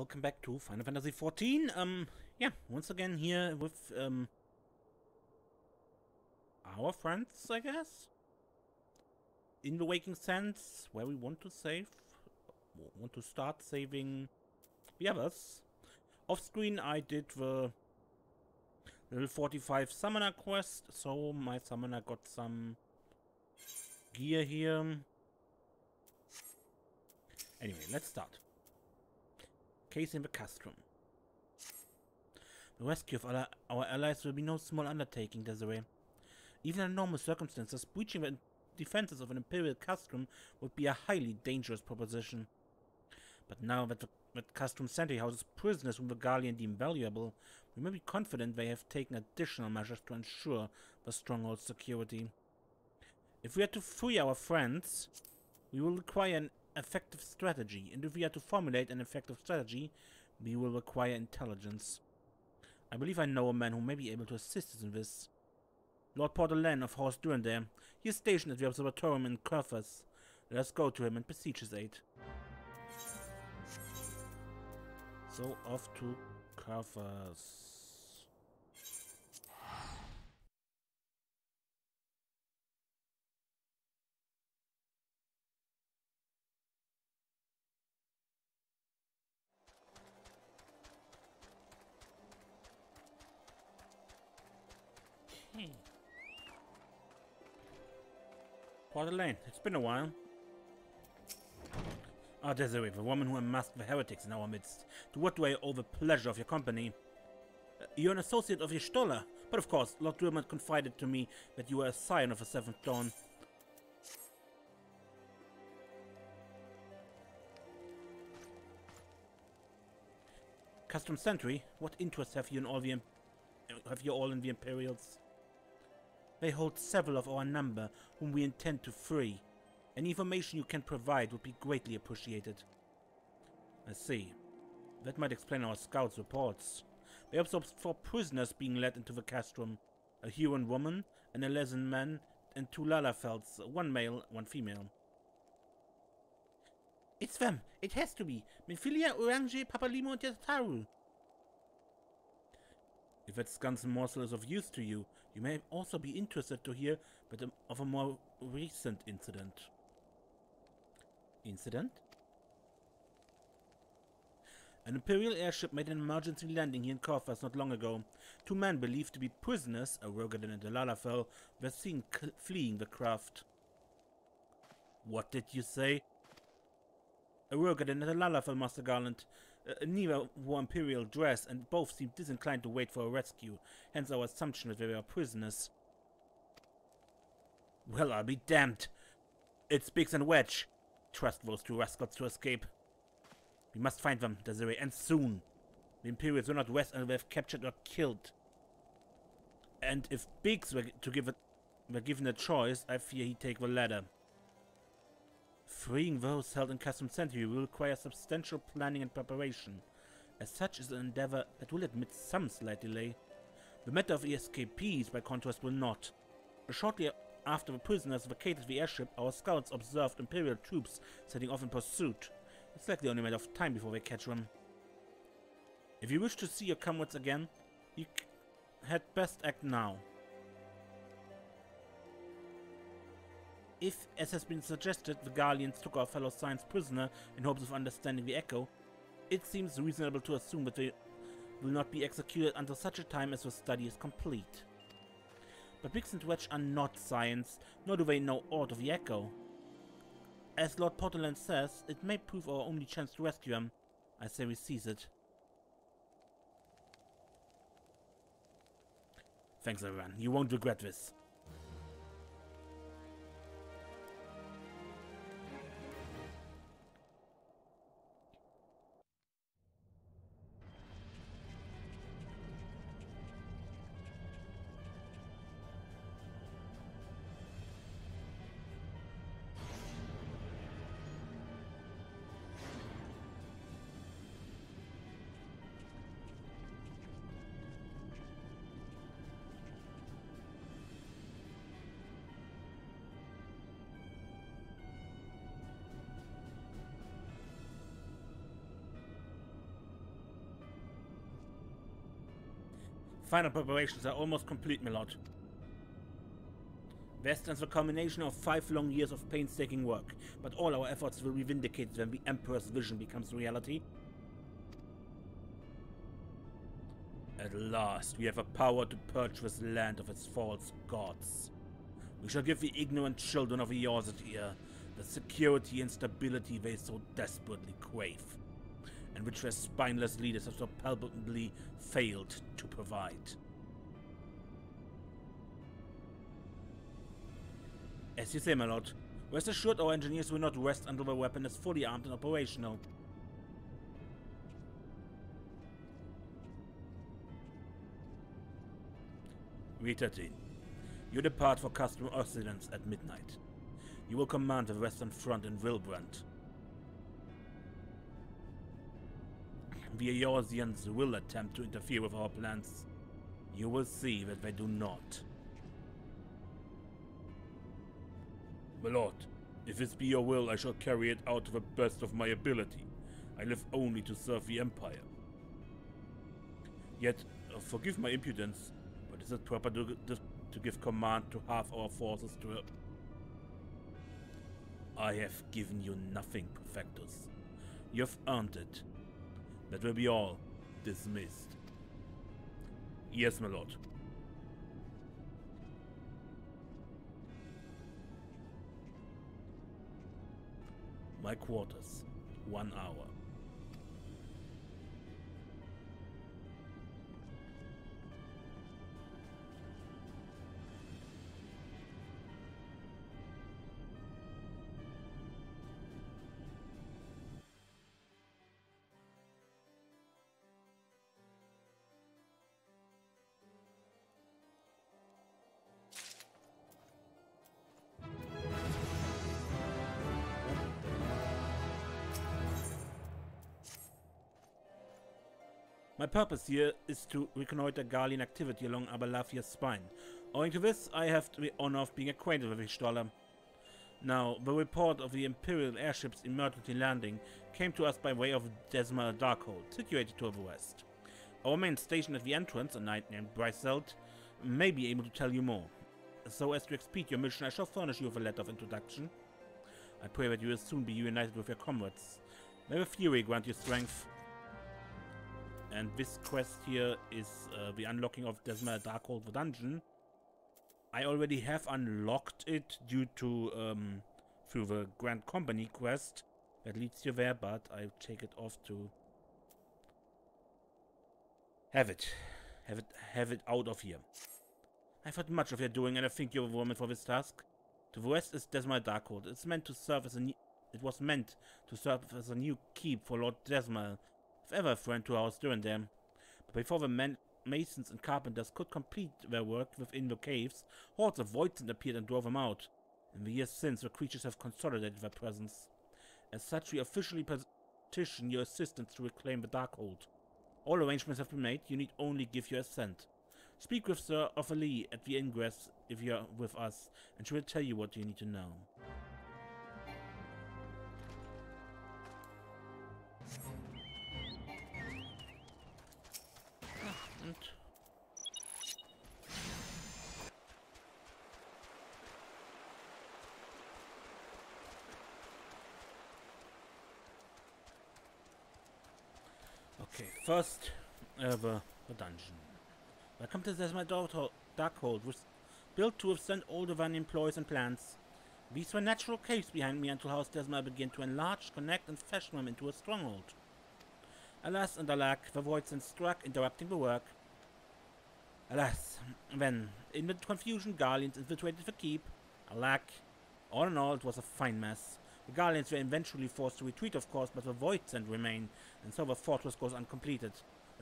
Welcome back to Final Fantasy XIV. Yeah, once again here with our friends, I guess. In the Waking Sands, where we want to save, want to start saving the others. Off screen, I did the level 45 summoner quest, so my summoner got some gear here. Anyway, let's start. Case in the castrum. The rescue of our allies will be no small undertaking, Desiree. Even in normal circumstances, breaching the defenses of an Imperial castrum would be a highly dangerous proposition. But now that the castrum sentry houses prisoners whom the Garleans deem valuable, we may be confident they have taken additional measures to ensure the stronghold's security. If we are to free our friends, we will require an effective strategy, and if we are to formulate an effective strategy, we will require intelligence. I believe I know a man who may be able to assist us in this. Lord Portalan of Horse Durandare. He is stationed at the observatorium in Kurfas. Let us go to him and beseech his aid. So off to Kurfas. Portalan, it's been a while. Ah, Desiree, the woman who unmasked the heretics in our midst. To what do I owe the pleasure of your company? You're an associate of Y'shtola, but of course, Lord Durmont confided to me that you were a scion of the Seventh Dawn. Custom Sentry, what interest have you in all in the Imperials? They hold several of our number, whom we intend to free. Any information you can provide would be greatly appreciated. I see. That might explain our scouts' reports. They observed 4 prisoners being led into the castrum. A Huron woman, an Elezen man, and 2 Lalafelds, 1 male, 1 female. It's them! It has to be! Minfilia, Orange, Papalimo, and Yataru! If that scun's morsel is of use to you, you may also be interested to hear of a more recent incident. Incident? An Imperial airship made an emergency landing here in Kurfas not long ago. 2 men believed to be prisoners, a Rogadan and a Lalafell, were seen fleeing the craft. What did you say? A Rogadan and a Lalafell, Master Garland. Neither wore Imperial dress, and both seemed disinclined to wait for a rescue, hence our assumption that they were prisoners. Well, I'll be damned. It's Biggs and Wedge. Trust those 2 rascals to escape. We must find them, Desiree, and soon. The Imperials will not rest until they have captured or killed. And if Biggs were given a choice, I fear he'd take the latter. Freeing those held in Custom Sentry will require substantial planning and preparation. As such is an endeavor that will admit some slight delay. The matter of the escapees, by contrast, will not. Shortly after the prisoners vacated the airship, our scouts observed Imperial troops setting off in pursuit. It's likely only a matter of time before they catch them. If you wish to see your comrades again, you had best act now. If, as has been suggested, the Garleans took our fellow science prisoner in hopes of understanding the echo, it seems reasonable to assume that they will not be executed until such a time as the study is complete. But Biggs and Wedge are not science, nor do they know aught of the echo. As Lord Portalan says, it may prove our only chance to rescue them. I say we seize it. Thanks, everyone. You won't regret this. Final preparations are almost complete, my lord. West is the culmination of 5 long years of painstaking work, but all our efforts will be vindicated when the Emperor's vision becomes reality. At last, we have a power to purge this land of its false gods. We shall give the ignorant children of Eorzet here the security and stability they so desperately crave, and which their spineless leaders have so palpably failed to provide. As you say, my lord, rest assured our engineers will not rest until the weapon is fully armed and operational. V13. You depart for custom residence at midnight. You will command the Western Front in Wilbrand. The Eorzeans will attempt to interfere with our plans. You will see that they do not. My lord, if this be your will, I shall carry it out to the best of my ability. I live only to serve the Empire. Yet, forgive my impudence, but is it proper to give command to half our forces to her? I have given you nothing, Prefectus. You have earned it. That will be all. Dismissed. Yes, my lord. My quarters. 1 hour. My purpose here is to reconnoiter Garlean activity along Abalafia's spine. Owing to this, I have the honor of being acquainted with Ishtola. Now, the report of the Imperial airship's emergency landing came to us by way of Desma Darkhold, situated to the west. Our main station at the entrance, a knight named Bryselt, may be able to tell you more. So as to expedite your mission, I shall furnish you with a letter of introduction. I pray that you will soon be reunited with your comrades. May the Fury grant you strength. And this quest here is the unlocking of Desma Darkhold, the dungeon. I already have unlocked it due to through the Grand Company quest that leads you there, but I take it off to have it out of here. I've heard much of your doing, and I think you're a woman for this task. To the west is Desma Darkhold. It was meant to serve as a new keep for Lord Desma, if ever a friend to ours during them. But before the masons and carpenters could complete their work within the caves, hordes of Voidsent appeared and drove them out. In the years since, the creatures have consolidated their presence. As such, we officially petition your assistance to reclaim the Darkhold. All arrangements have been made. You need only give your assent. Speak with Sir Ophelie at the ingress if you are with us, and she will tell you what you need to know. Okay, first, the dungeon. Welcome to Desma Darkhold, was built to withstand all divine employees and plans. These were natural caves behind me until House Desma began to enlarge, connect, and fashion them into a stronghold. Alas and alack, the Voidsent struck, interrupting the work. Alas, then, in the confusion, Garleans infiltrated the keep. Alack. All in all, it was a fine mess. The Garleans were eventually forced to retreat, of course, but the Voidsent remained, and so the fortress goes uncompleted,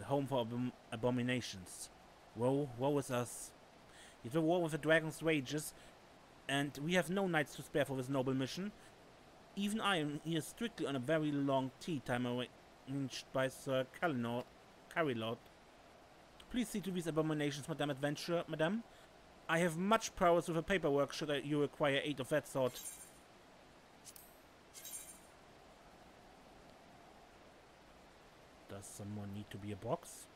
a home for abominations. Woe is us. Yet the war with the dragons rages, and we have no knights to spare for this noble mission. Even I am here strictly on a very long tea time arranged by Sir Carilot. Please see to these abominations, Madame Adventure, Madame. I have much prowess with the paperwork should you require aid of that sort. Does someone need to be a box?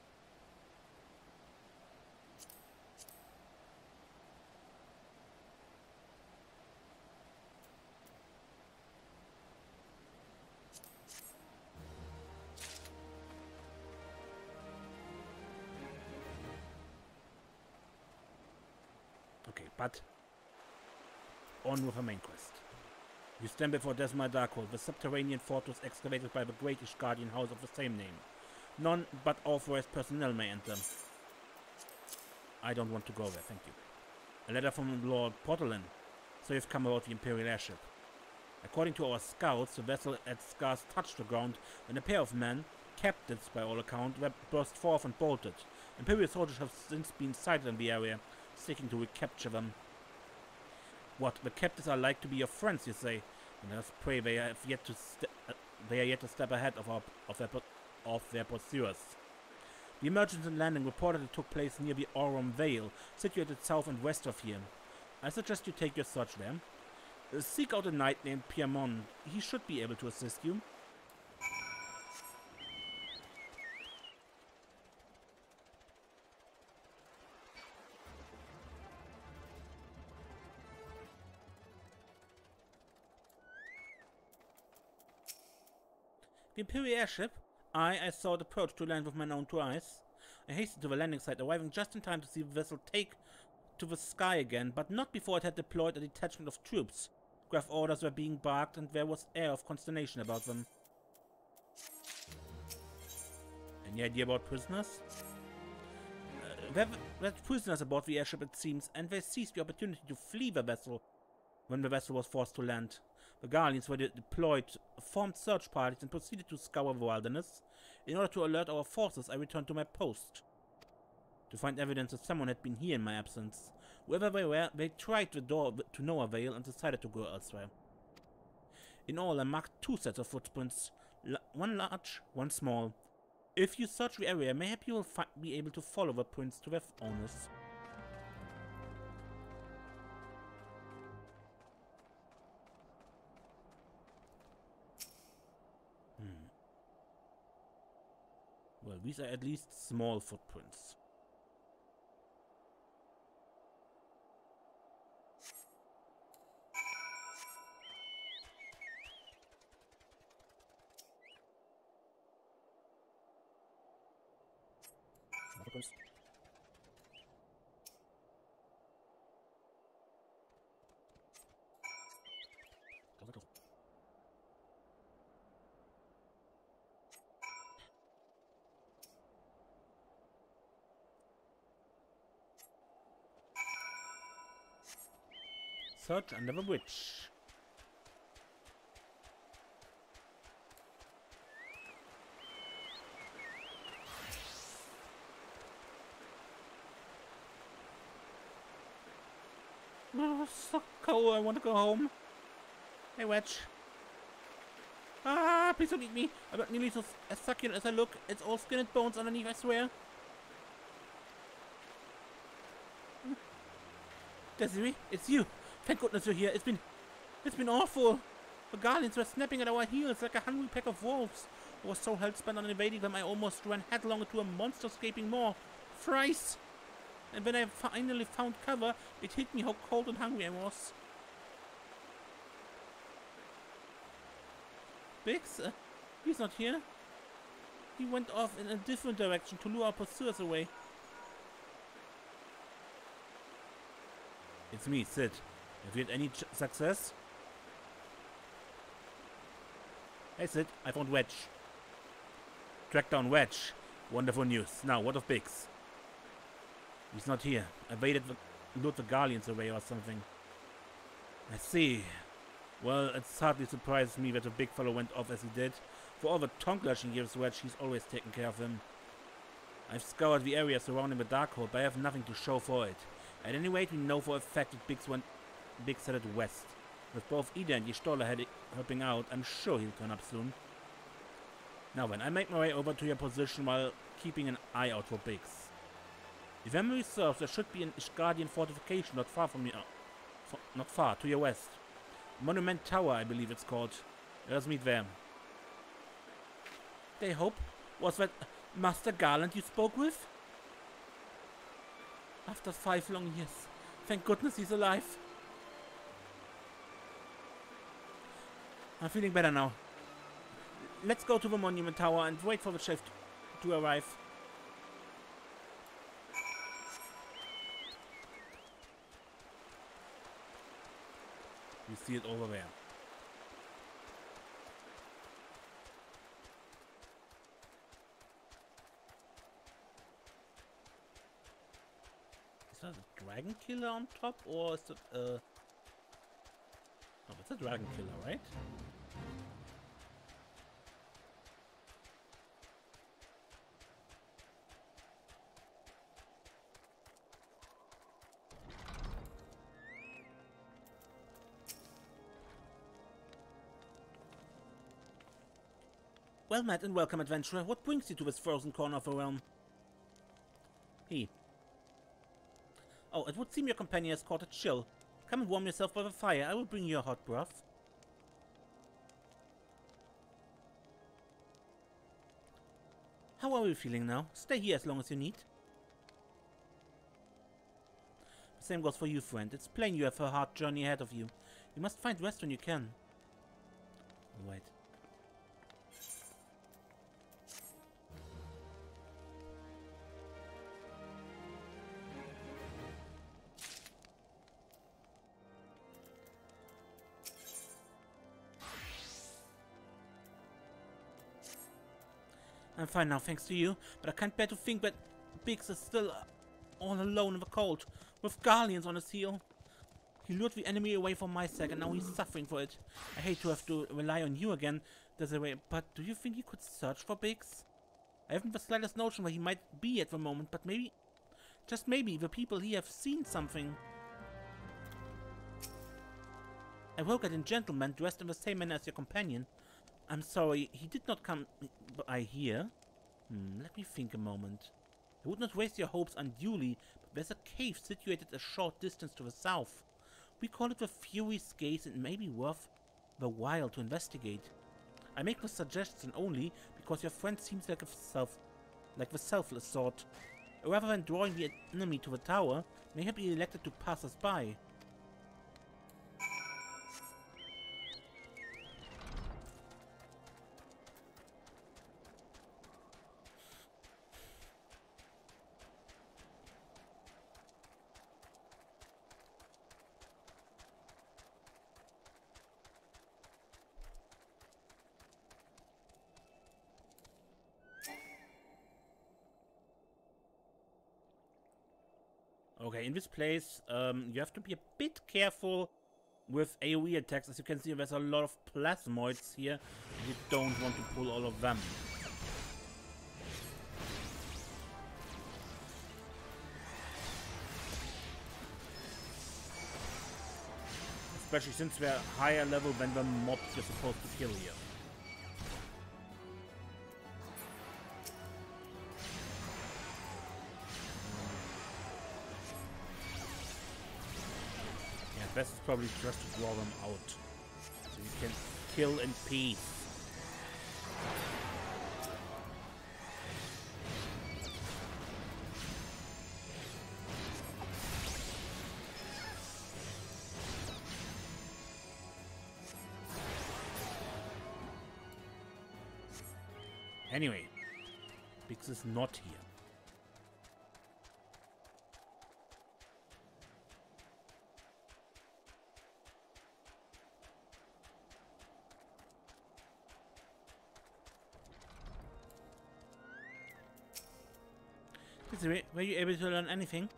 But on with our main quest. You stand before Desma Darkhold, the subterranean fortress excavated by the great Ishgardian house of the same name. None but authorized personnel may enter. I don't want to go there, thank you. A letter from Lord Portalen. So you've come about the Imperial airship. According to our scouts, the vessel had scarce touched the ground when a pair of men, captives by all accounts, burst forth and bolted. Imperial soldiers have since been sighted in the area, seeking to recapture them. What, the captives are like to be your friends, you say? And let us pray they are yet to step ahead of their pursuers. The emergency landing reportedly took place near the Aurum Vale, situated south and west of here. I suggest you take your search there. Seek out a knight named Piemont. He should be able to assist you. The Imperial airship? I saw it approach to land with my own two eyes. I hastened to the landing site, arriving just in time to see the vessel take to the sky again, but not before it had deployed a detachment of troops. Graph orders were being barked, and there was air of consternation about them. Any idea about prisoners? There were prisoners aboard the airship, it seems, and they seized the opportunity to flee the vessel when the vessel was forced to land. The Garleans were deployed, formed search parties, and proceeded to scour the wilderness. In order to alert our forces, I returned to my post to find evidence that someone had been here in my absence. Whoever they were, they tried the door to no avail and decided to go elsewhere. In all, I marked 2 sets of footprints, one large, one small. If you search the area, maybe you will be able to follow the prints to their owners. Well, these are at least small footprints. Search under the bridge. Oh, so cold. I want to go home. Hey, Wedge. Ah, please don't eat me. I'm not nearly so as succulent as I look. It's all skin and bones underneath, I swear. Desiree, it's you. Thank goodness you're here. It's been awful. The Garleans were snapping at our heels like a hungry pack of wolves. I was so hell-bent on evading them, I almost ran headlong into a monster-escaping maw. Thrice! And when I finally found cover, it hit me how cold and hungry I was. Biggs? He's not here. He went off in a different direction to lure our pursuers away. It's me, Sid. Have you had any success? Hey Sid, I found Wedge. Track down Wedge. Wonderful news. Now, what of Biggs? He's not here. I waited to lured the Garleans away or something. I see. Well, it's hardly surprised me that the big fellow went off as he did. For all the tongue-lashing he gives Wedge, he's always taken care of him. I've scoured the area surrounding the Darkhold, but I have nothing to show for it. At any rate, we know for a fact that Biggs headed west. With both Ida and Y'shtola helping out, I'm sure he'll turn up soon. Now then, I make my way over to your position while keeping an eye out for Biggs. If memory serves, there should be an Ishgardian fortification not far from here. Not far, to your west. Monument Tower, I believe it's called. Let us meet there. They hope? Was that Master Garland you spoke with? After 5 long years. Thank goodness he's alive. I'm feeling better now. Let's go to the Monument Tower and wait for the chef to arrive. see it over there. Is that a dragon killer on top, or is it oh, it's a dragon killer, right? Well met and welcome, adventurer. What brings you to this frozen corner of the realm? He. Oh, it would seem your companion has caught a chill. Come and warm yourself by the fire. I will bring you a hot broth. How are you feeling now? Stay here as long as you need. The same goes for you, friend. It's plain you have a hard journey ahead of you. You must find rest when you can. All right. I'm fine now, thanks to you, but I can't bear to think that Biggs is still all alone in the cold, with Garleans on his heel. He lured the enemy away from my sake, and now he's suffering for it. I hate to have to rely on you again, Desiree, but do you think you could search for Biggs? I haven't the slightest notion where he might be at the moment, but maybe, just maybe, the people here have seen something. I woke at a gentleman dressed in the same manner as your companion. I'm sorry, he did not come by here. Let me think a moment. I would not waste your hopes unduly, but there's a cave situated a short distance to the south. We call it the Fury's Gaze, and it may be worth the while to investigate. I make the suggestion only because your friend seems like the selfless sort. Rather than drawing the enemy to the tower, may have been elected to pass us by. Okay, in this place, you have to be a bit careful with AoE attacks. As you can see, there's a lot of plasmoids here. You don't want to pull all of them. Especially since they're higher level than the mobs you're supposed to kill here. Best is probably just to draw them out, so you can kill in peace. Anyway, Biggs is not here. Were you able to learn anything?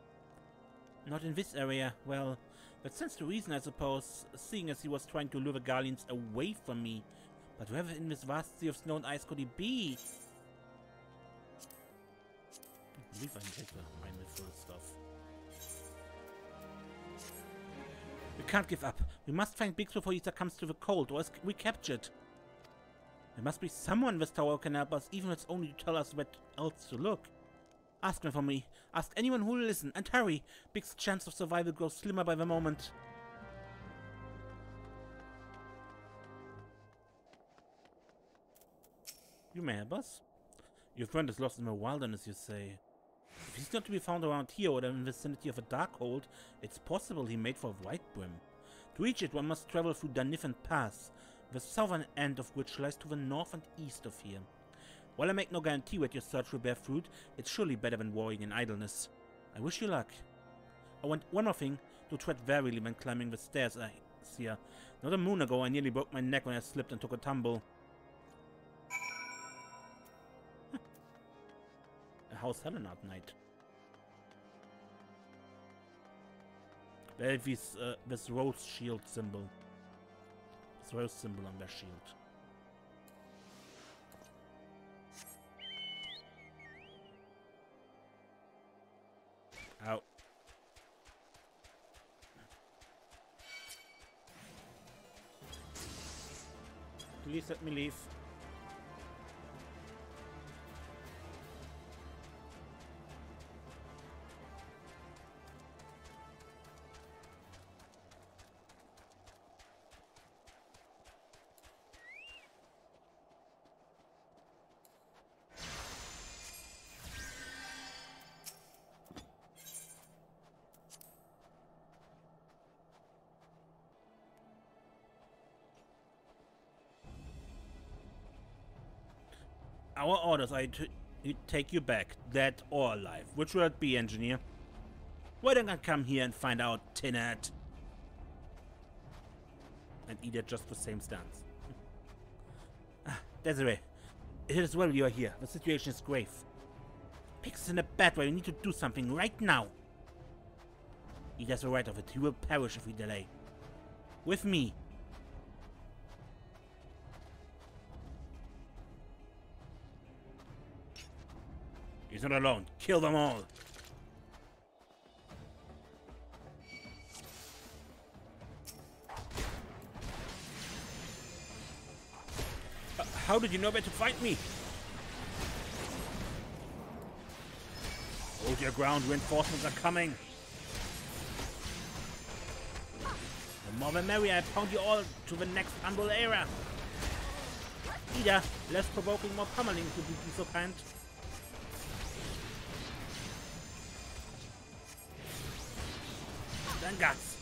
Not in this area. Well, that stands to reason, I suppose, seeing as he was trying to lure the Garleans away from me. But wherever in this vast sea of snow and ice could he be? I believe I can take the Minfilia stuff. We can't give up. We must find Biggs before he succumbs to the cold, or else we captured. There must be someone this tower who can help us, even if it's only to tell us where else to look. Ask them for me. Ask anyone who will listen, and hurry! Biggs' chance of survival grows slimmer by the moment. You may help us. Your friend is lost in the wilderness, you say. If he's not to be found around here or in the vicinity of a Darkhold, it's possible he made for Whitebrim. To reach it, one must travel through Danifan Pass, the southern end of which lies to the north and east of here. While I make no guarantee that your search will bear fruit, it's surely better than worrying in idleness. I wish you luck. I want one more thing, to tread warily when climbing the stairs. I here. Not a moon ago, I nearly broke my neck when I slipped and took a tumble. A house Helena at night. Where is this rose shield symbol? This rose symbol on their shield. Ow. Please let me leave. Our orders are to take you back, dead or alive. Which will it be, engineer? Why don't I come here and find out, Tinette? And Ida just the same stance. Desiree, it is well you are here. The situation is grave. Pix is in a bad way. We need to do something right now. Ida's the right of it. He will perish if we delay. With me. He's not alone. Kill them all. How did you know where to find me? Hold your ground. Reinforcements are coming. The more the merrier. I pound you all to the next Unbold era. Ida, less provoking, more pummeling, would you be so kind? Then guts.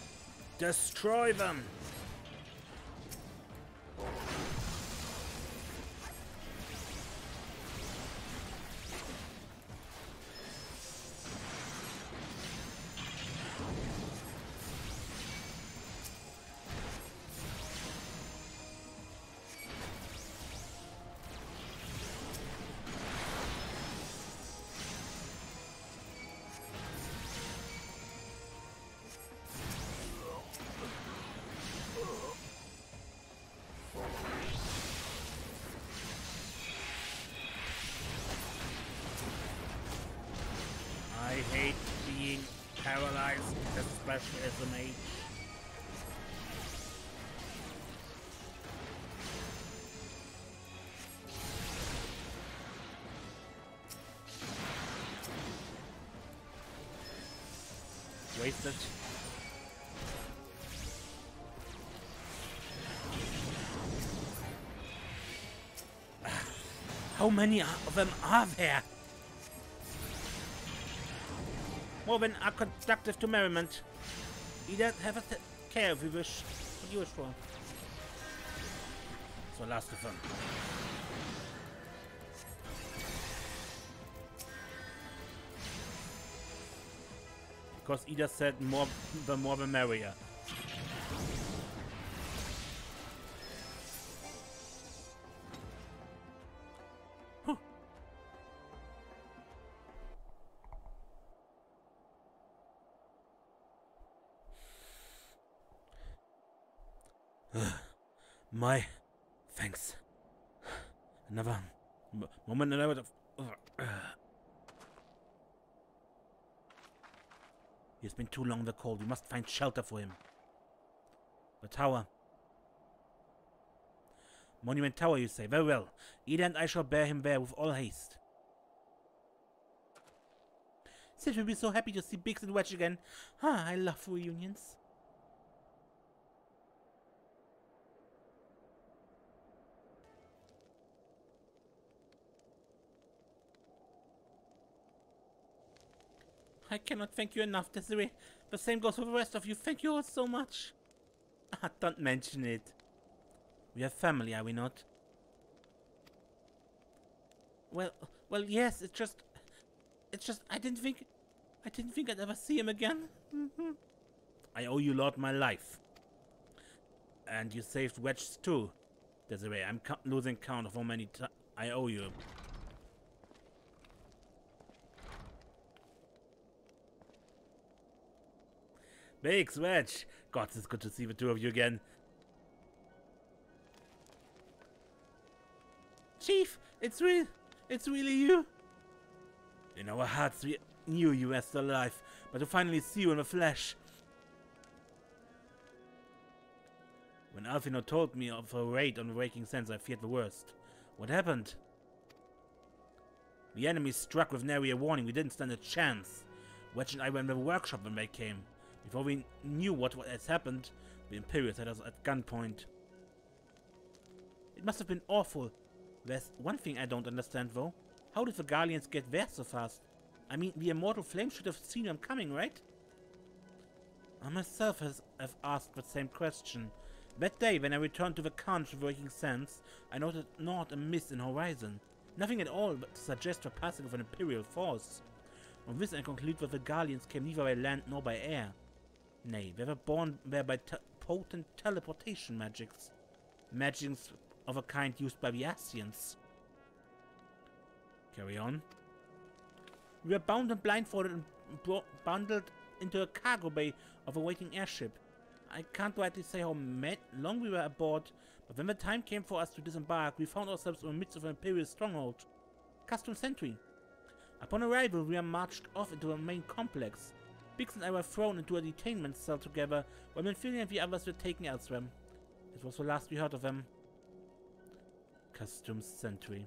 Destroy them. I hate being paralyzed, especially as a mage. Wasted. How many of them are there? More than are conductive to merriment. Either have a care if you wish. What do you wish for? So last of them. Because Ida said more the merrier. My thanks. Another moment, another. He's been too long in the cold. We must find shelter for him. The tower. Monument Tower, you say? Very well. Ida and I shall bear him there with all haste. Sid will be so happy to see Biggs and Wedge again. Ah, I love reunions. I cannot thank you enough, Desiree. The same goes for the rest of you. Thank you all so much. Ah, don't mention it. We are family, are we not? Well, yes. It's just. I didn't think I'd ever see him again. I owe you, Lord, my life. And you saved Wedge too. Desiree, I'm losing count of how many I owe you. Biggs, Wedge. God, it's good to see the two of you again. Chief, it's really you. In our hearts, we knew you were still alive, but to finally see you in the flesh. When Alfino told me of a raid on the Waking Sense, I feared the worst. What happened? The enemy struck with nary a warning. We didn't stand a chance. Wedge and I were in the workshop when they came. Before we knew what has happened, the Imperials had us at gunpoint. It must have been awful. There's one thing I don't understand, though. How did the Garleans get there so fast? I mean, the immortal flame should have seen them coming, right? I myself have asked the same question. That day, when I returned to the Conch of Waking Sense, I noted not a mist in horizon. Nothing at all but to suggest the passing of an Imperial force. From this I conclude that the Garleans came neither by land nor by air. Nay, they were born there by potent teleportation magics. Magics of a kind used by the Asians. Carry on. We were bound and blindfolded and bundled into a cargo bay of a waiting airship. I can't rightly say how long we were aboard, but when the time came for us to disembark, we found ourselves in the midst of an Imperial stronghold. Custom Sentry. Upon arrival, we were marched off into the main complex. Biggs and I were thrown into a detainment cell together, while Minfilia and the others were taken elsewhere. This was the last we heard of them. Custom Sentry.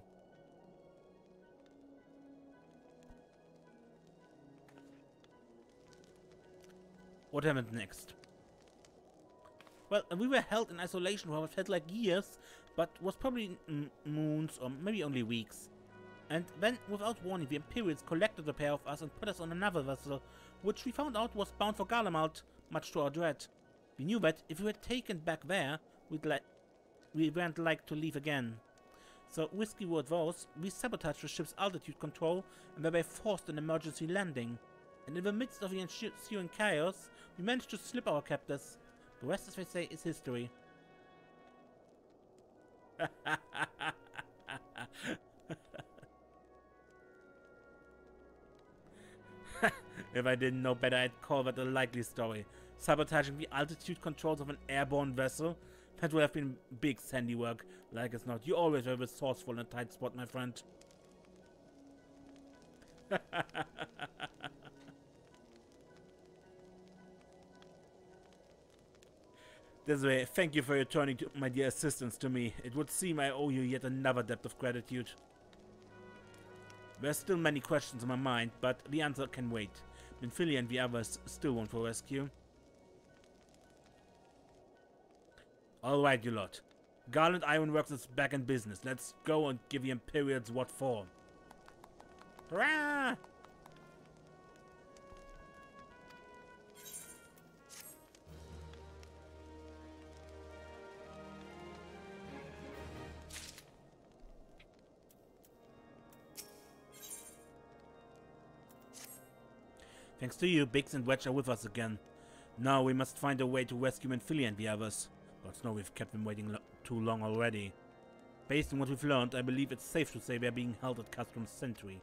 What happened next? Well, we were held in isolation for what felt like years, but was probably moons or maybe only weeks. And then, without warning, the Imperials collected a pair of us and put us on another vessel, which we found out was bound for Garleans, much to our dread. We knew that if we were taken back there, we weren't like to leave again. So, risky word was, we sabotaged the ship's altitude control and were forced an emergency landing. And in the midst of the ensuing chaos, we managed to slip our captors. The rest, as they say, is history. If I didn't know better, I'd call that a likely story. Sabotaging the altitude controls of an airborne vessel? That would have been Biggs' handiwork. Like as not, you always were resourceful in a tight spot, my friend. Desiree, thank you for returning my dear assistance to me. It would seem I owe you yet another debt of gratitude. There's still many questions in my mind, but the answer can wait. Minfilia and the others still want for rescue. Alright, you lot. Garland Ironworks is back in business. Let's go and give the Imperials what for. Hurrah! Thanks to you, Biggs and Wedge are with us again. Now we must find a way to rescue Minfilia and the others. Gods know we've kept them waiting too long already. Based on what we've learned, I believe it's safe to say they're being held at Customs Sentry.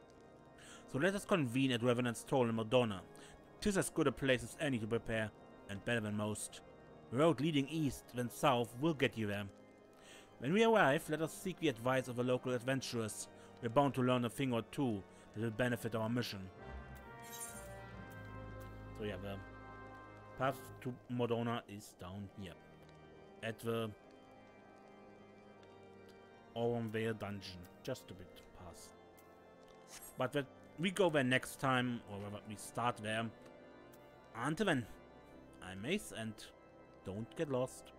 So let us convene at Revenant's Toll in Madonna. 'Tis as good a place as any to prepare, and better than most. The road leading east then south will get you there. When we arrive, let us seek the advice of the local adventurers. We're bound to learn a thing or two that will benefit our mission. So yeah, the path to Madonna is down here. At the Orenvale dungeon. Just a bit past. But we go there next time, or we start there. Until then, I'm Mace, and don't get lost.